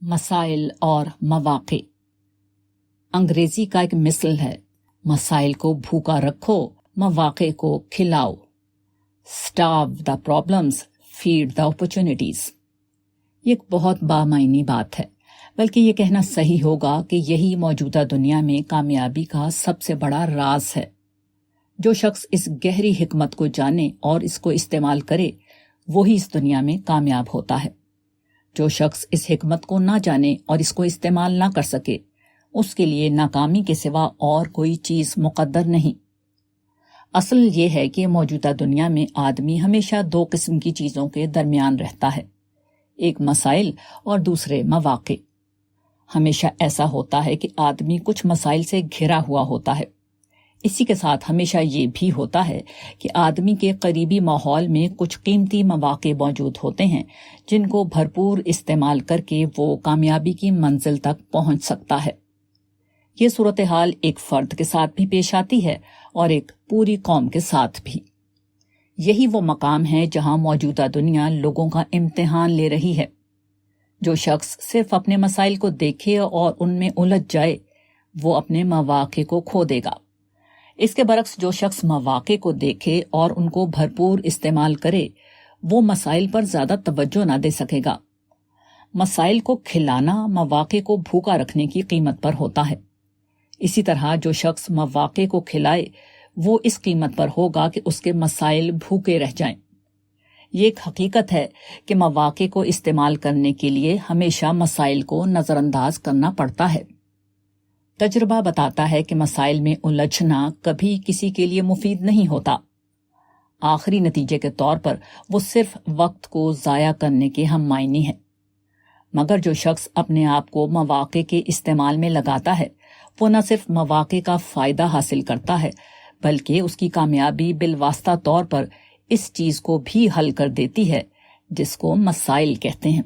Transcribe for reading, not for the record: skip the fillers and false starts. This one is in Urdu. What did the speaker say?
مسائل اور مواقع۔ انگریزی کا ایک مثل ہے، مسائل کو بھوکا رکھو، مواقع کو کھلاؤ۔ Starve the problems, feed the opportunities. یہ ایک بہت بامعنی بات ہے، بلکہ یہ کہنا صحیح ہوگا کہ یہی موجودہ دنیا میں کامیابی کا سب سے بڑا راز ہے۔ جو شخص اس گہری حکمت کو جانے اور اس کو استعمال کرے، وہی اس دنیا میں کامیاب ہوتا ہے۔ جو شخص اس حکمت کو نہ جانے اور اس کو استعمال نہ کر سکے، اس کے لیے ناکامی کے سوا اور کوئی چیز مقدر نہیں۔ اصل یہ ہے کہ موجودہ دنیا میں آدمی ہمیشہ دو قسم کی چیزوں کے درمیان رہتا ہے، ایک مسائل اور دوسرے مواقع۔ ہمیشہ ایسا ہوتا ہے کہ آدمی کچھ مسائل سے گھرا ہوا ہوتا ہے۔ اسی کے ساتھ ہمیشہ یہ بھی ہوتا ہے کہ آدمی کے قریبی ماحول میں کچھ قیمتی مواقع موجود ہوتے ہیں جن کو بھرپور استعمال کر کے وہ کامیابی کی منزل تک پہنچ سکتا ہے۔ یہ صورتحال ایک فرد کے ساتھ بھی پیش آتی ہے اور ایک پوری قوم کے ساتھ بھی۔ یہی وہ مقام ہے جہاں موجودہ دنیا لوگوں کا امتحان لے رہی ہے۔ جو شخص صرف اپنے مسائل کو دیکھے اور ان میں الجھ جائے، وہ اپنے مواقع کو کھو دے گا۔ اس کے برعکس جو شخص مواقع کو دیکھے اور ان کو بھرپور استعمال کرے، وہ مسائل پر زیادہ توجہ نہ دے سکے گا۔ مسائل کو کھلانا مواقع کو بھوکا رکھنے کی قیمت پر ہوتا ہے۔ اسی طرح جو شخص مواقع کو کھلائے، وہ اس قیمت پر ہوگا کہ اس کے مسائل بھوکے رہ جائیں۔ یہ ایک حقیقت ہے کہ مواقع کو استعمال کرنے کے لیے ہمیشہ مسائل کو نظر انداز کرنا پڑتا ہے۔ تجربہ بتاتا ہے کہ مسائل میں الجھنا کبھی کسی کے لیے مفید نہیں ہوتا۔ آخری نتیجے کے طور پر وہ صرف وقت کو ضائع کرنے کے ہم معنی ہے۔ مگر جو شخص اپنے آپ کو مواقع کے استعمال میں لگاتا ہے، وہ نہ صرف مواقع کا فائدہ حاصل کرتا ہے، بلکہ اس کی کامیابی بالواسطہ طور پر اس چیز کو بھی حل کر دیتی ہے جس کو مسائل کہتے ہیں۔